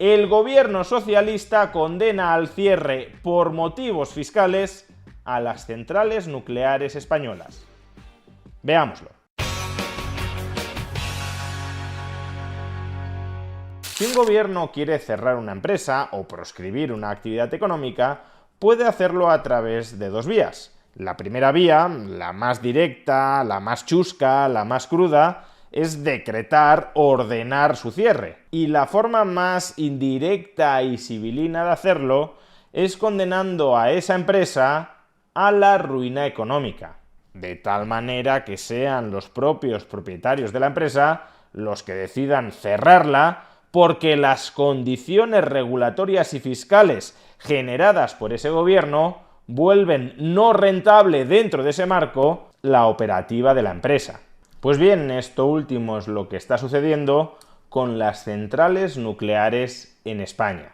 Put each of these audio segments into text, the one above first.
El gobierno socialista condena al cierre por motivos fiscales a las centrales nucleares españolas. Veámoslo. Si un gobierno quiere cerrar una empresa o proscribir una actividad económica, puede hacerlo a través de dos vías. La primera vía, la más directa, la más chusca, la más cruda, es decretar, ordenar su cierre. Y la forma más indirecta y sibilina de hacerlo es condenando a esa empresa a la ruina económica, de tal manera que sean los propios propietarios de la empresa los que decidan cerrarla, porque las condiciones regulatorias y fiscales generadas por ese gobierno vuelven no rentable dentro de ese marco la operativa de la empresa. Pues bien, esto último es lo que está sucediendo con las centrales nucleares en España.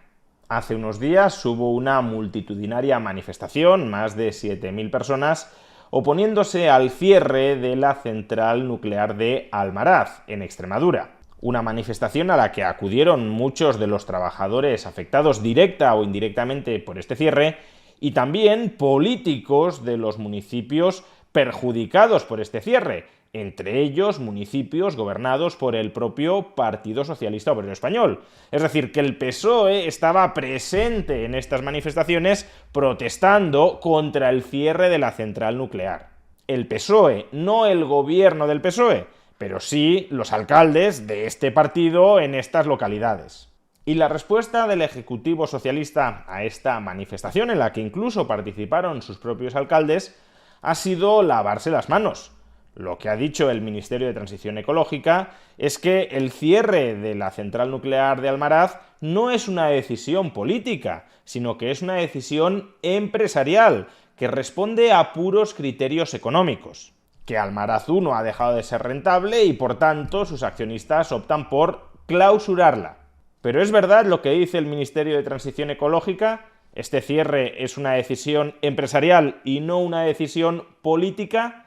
Hace unos días hubo una multitudinaria manifestación, más de 7.000 personas, oponiéndose al cierre de la central nuclear de Almaraz, en Extremadura. Una manifestación a la que acudieron muchos de los trabajadores afectados directa o indirectamente por este cierre y también políticos de los municipios perjudicados por este cierre, entre ellos municipios gobernados por el propio Partido Socialista Obrero Español. Es decir, que el PSOE estaba presente en estas manifestaciones protestando contra el cierre de la central nuclear. El PSOE, no el gobierno del PSOE, pero sí los alcaldes de este partido en estas localidades. Y la respuesta del Ejecutivo Socialista a esta manifestación, en la que incluso participaron sus propios alcaldes, ha sido lavarse las manos. Lo que ha dicho el Ministerio de Transición Ecológica es que el cierre de la central nuclear de Almaraz no es una decisión política, sino que es una decisión empresarial, que responde a puros criterios económicos. Que Almaraz 1 ha dejado de ser rentable y, por tanto, sus accionistas optan por clausurarla. ¿Pero es verdad lo que dice el Ministerio de Transición Ecológica? ¿Este cierre es una decisión empresarial y no una decisión política?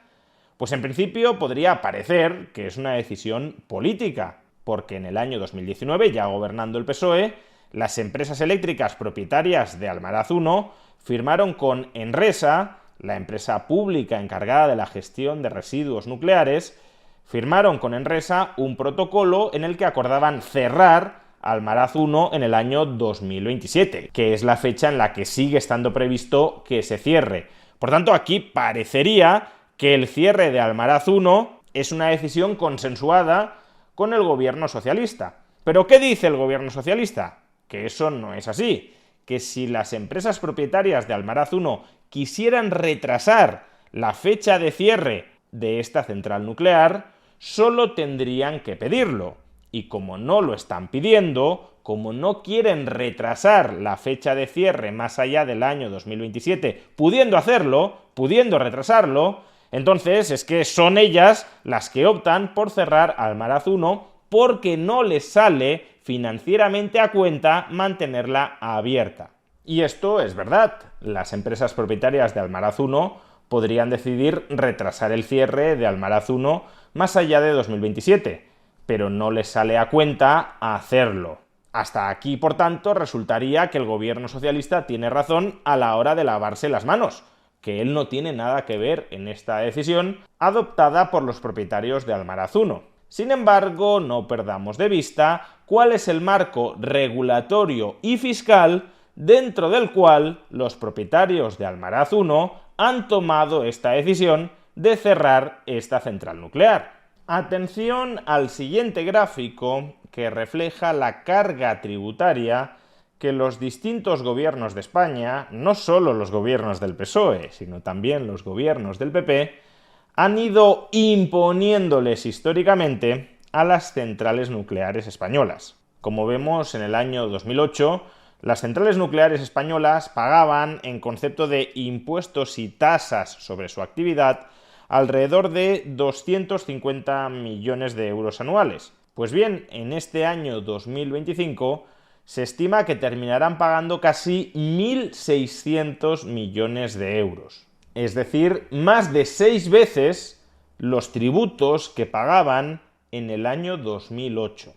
Pues en principio podría parecer que es una decisión política, porque en el año 2019, ya gobernando el PSOE, las empresas eléctricas propietarias de Almaraz 1 firmaron con Enresa, la empresa pública encargada de la gestión de residuos nucleares, firmaron con Enresa un protocolo en el que acordaban cerrar Almaraz 1 en el año 2027, que es la fecha en la que sigue estando previsto que se cierre. Por tanto, aquí parecería que el cierre de Almaraz 1 es una decisión consensuada con el gobierno socialista. ¿Pero qué dice el gobierno socialista? Que eso no es así, que si las empresas propietarias de Almaraz 1 quisieran retrasar la fecha de cierre de esta central nuclear, solo tendrían que pedirlo. Y como no lo están pidiendo, como no quieren retrasar la fecha de cierre más allá del año 2027, pudiendo hacerlo, pudiendo retrasarlo, entonces es que son ellas las que optan por cerrar Almaraz 1 porque no les sale financieramente a cuenta mantenerla abierta. Y esto es verdad. Las empresas propietarias de Almaraz 1 podrían decidir retrasar el cierre de Almaraz 1 más allá de 2027, pero no les sale a cuenta hacerlo. Hasta aquí, por tanto, resultaría que el gobierno socialista tiene razón a la hora de lavarse las manos, que él no tiene nada que ver en esta decisión adoptada por los propietarios de Almaraz 1. Sin embargo, no perdamos de vista cuál es el marco regulatorio y fiscal dentro del cual los propietarios de Almaraz 1 han tomado esta decisión de cerrar esta central nuclear. Atención al siguiente gráfico que refleja la carga tributaria que los distintos gobiernos de España, no solo los gobiernos del PSOE, sino también los gobiernos del PP, han ido imponiéndoles históricamente a las centrales nucleares españolas. Como vemos, en el año 2008, las centrales nucleares españolas pagaban, en concepto de impuestos y tasas sobre su actividad, alrededor de 250 millones de euros anuales. Pues bien, en este año 2025 se estima que terminarán pagando casi 1.600 millones de euros. Es decir, más de 6 veces los tributos que pagaban en el año 2008.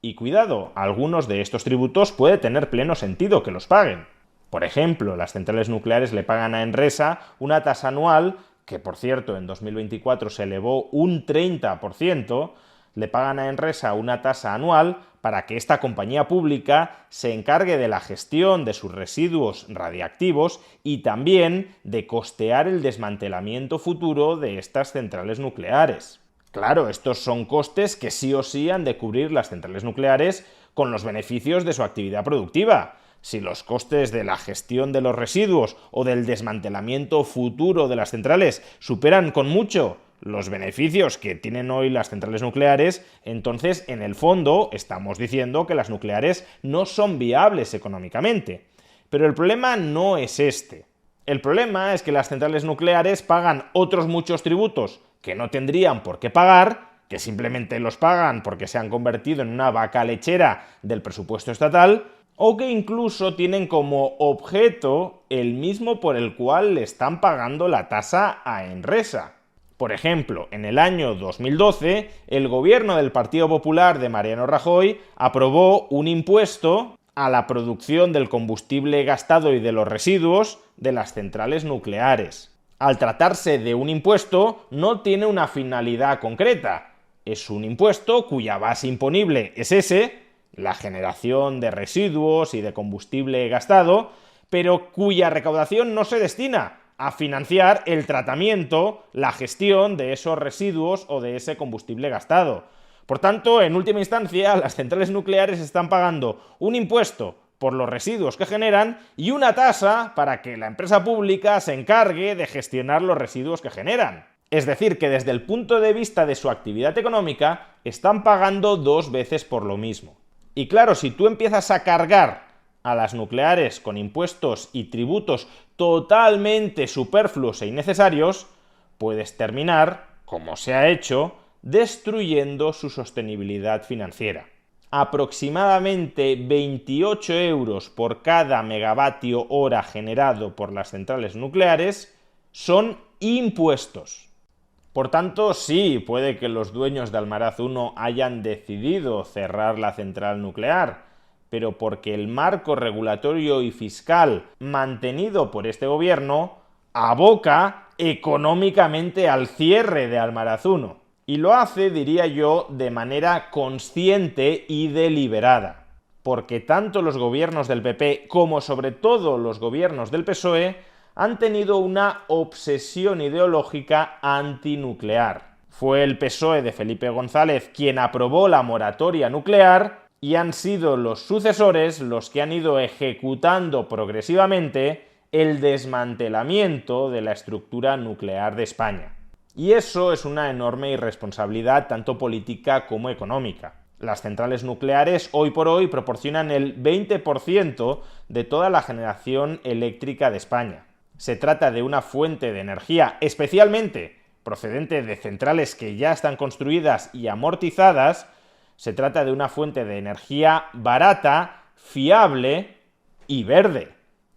Y cuidado, algunos de estos tributos puede tener pleno sentido que los paguen. Por ejemplo, las centrales nucleares le pagan a Enresa una tasa anual, que por cierto en 2024 se elevó un 30%, le pagan a Enresa una tasa anual para que esta compañía pública se encargue de la gestión de sus residuos radiactivos y también de costear el desmantelamiento futuro de estas centrales nucleares. Claro, estos son costes que sí o sí han de cubrir las centrales nucleares con los beneficios de su actividad productiva. Si los costes de la gestión de los residuos o del desmantelamiento futuro de las centrales superan con mucho los beneficios que tienen hoy las centrales nucleares, entonces en el fondo estamos diciendo que las nucleares no son viables económicamente. Pero el problema no es este. El problema es que las centrales nucleares pagan otros muchos tributos que no tendrían por qué pagar, que simplemente los pagan porque se han convertido en una vaca lechera del presupuesto estatal, o que incluso tienen como objeto el mismo por el cual le están pagando la tasa a Enresa. Por ejemplo, en el año 2012, el gobierno del Partido Popular de Mariano Rajoy aprobó un impuesto a la producción del combustible gastado y de los residuos de las centrales nucleares. Al tratarse de un impuesto, no tiene una finalidad concreta. Es un impuesto cuya base imponible es ese, la generación de residuos y de combustible gastado, pero cuya recaudación no se destina a financiar el tratamiento, la gestión de esos residuos o de ese combustible gastado. Por tanto, en última instancia, las centrales nucleares están pagando un impuesto por los residuos que generan y una tasa para que la empresa pública se encargue de gestionar los residuos que generan. Es decir, que desde el punto de vista de su actividad económica, están pagando dos veces por lo mismo. Y claro, si tú empiezas a cargar a las nucleares con impuestos y tributos totalmente superfluos e innecesarios, puedes terminar, como se ha hecho, destruyendo su sostenibilidad financiera. Aproximadamente 28 euros por cada megavatio hora generado por las centrales nucleares son impuestos. Por tanto, sí, puede que los dueños de Almaraz 1 hayan decidido cerrar la central nuclear, pero porque el marco regulatorio y fiscal mantenido por este gobierno aboca económicamente al cierre de Almaraz 1. Y lo hace, diría yo, de manera consciente y deliberada. Porque tanto los gobiernos del PP como sobre todo los gobiernos del PSOE han tenido una obsesión ideológica antinuclear. Fue el PSOE de Felipe González quien aprobó la moratoria nuclear y han sido los sucesores los que han ido ejecutando progresivamente el desmantelamiento de la estructura nuclear de España. Y eso es una enorme irresponsabilidad tanto política como económica. Las centrales nucleares hoy por hoy proporcionan el 20% de toda la generación eléctrica de España. Se trata de una fuente de energía especialmente procedente de centrales que ya están construidas y amortizadas. Se trata de una fuente de energía barata, fiable y verde.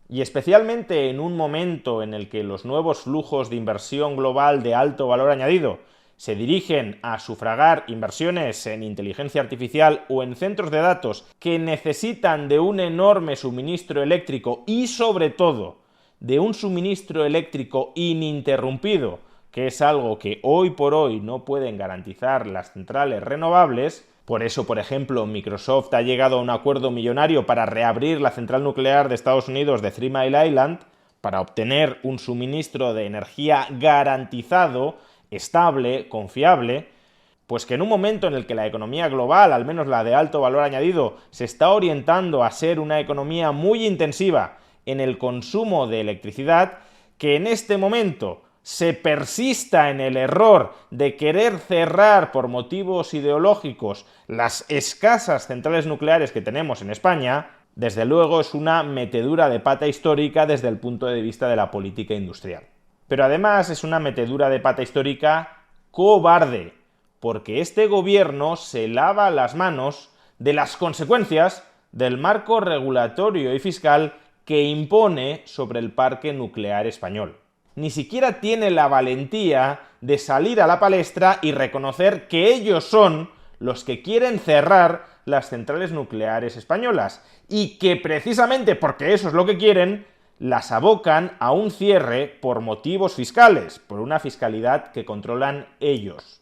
Y especialmente en un momento en el que los nuevos flujos de inversión global de alto valor añadido se dirigen a sufragar inversiones en inteligencia artificial o en centros de datos que necesitan de un enorme suministro eléctrico y sobre todo de un suministro eléctrico ininterrumpido, que es algo que hoy por hoy no pueden garantizar las centrales renovables. Por eso, por ejemplo, Microsoft ha llegado a un acuerdo millonario para reabrir la central nuclear de Estados Unidos de 3 Mile Island, para obtener un suministro de energía garantizado, estable, confiable, pues que en un momento en el que la economía global, al menos la de alto valor añadido, se está orientando a ser una economía muy intensiva en el consumo de electricidad, que en este momento se persista en el error de querer cerrar por motivos ideológicos las escasas centrales nucleares que tenemos en España, desde luego es una metedura de pata histórica desde el punto de vista de la política industrial. Pero además es una metedura de pata histórica cobarde, porque este gobierno se lava las manos de las consecuencias del marco regulatorio y fiscal que impone sobre el parque nuclear español. Ni siquiera tiene la valentía de salir a la palestra y reconocer que ellos son los que quieren cerrar las centrales nucleares españolas y que precisamente porque eso es lo que quieren, las abocan a un cierre por motivos fiscales, por una fiscalidad que controlan ellos.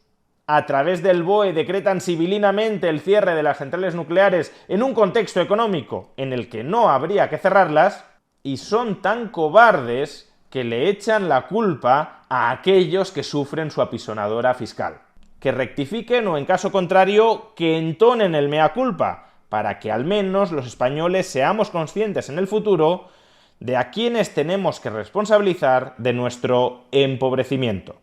A través del BOE decretan sibilinamente el cierre de las centrales nucleares en un contexto económico en el que no habría que cerrarlas, y son tan cobardes que le echan la culpa a aquellos que sufren su apisonadora fiscal. Que rectifiquen o, en caso contrario, que entonen el mea culpa, para que al menos los españoles seamos conscientes en el futuro de a quienes tenemos que responsabilizar de nuestro empobrecimiento.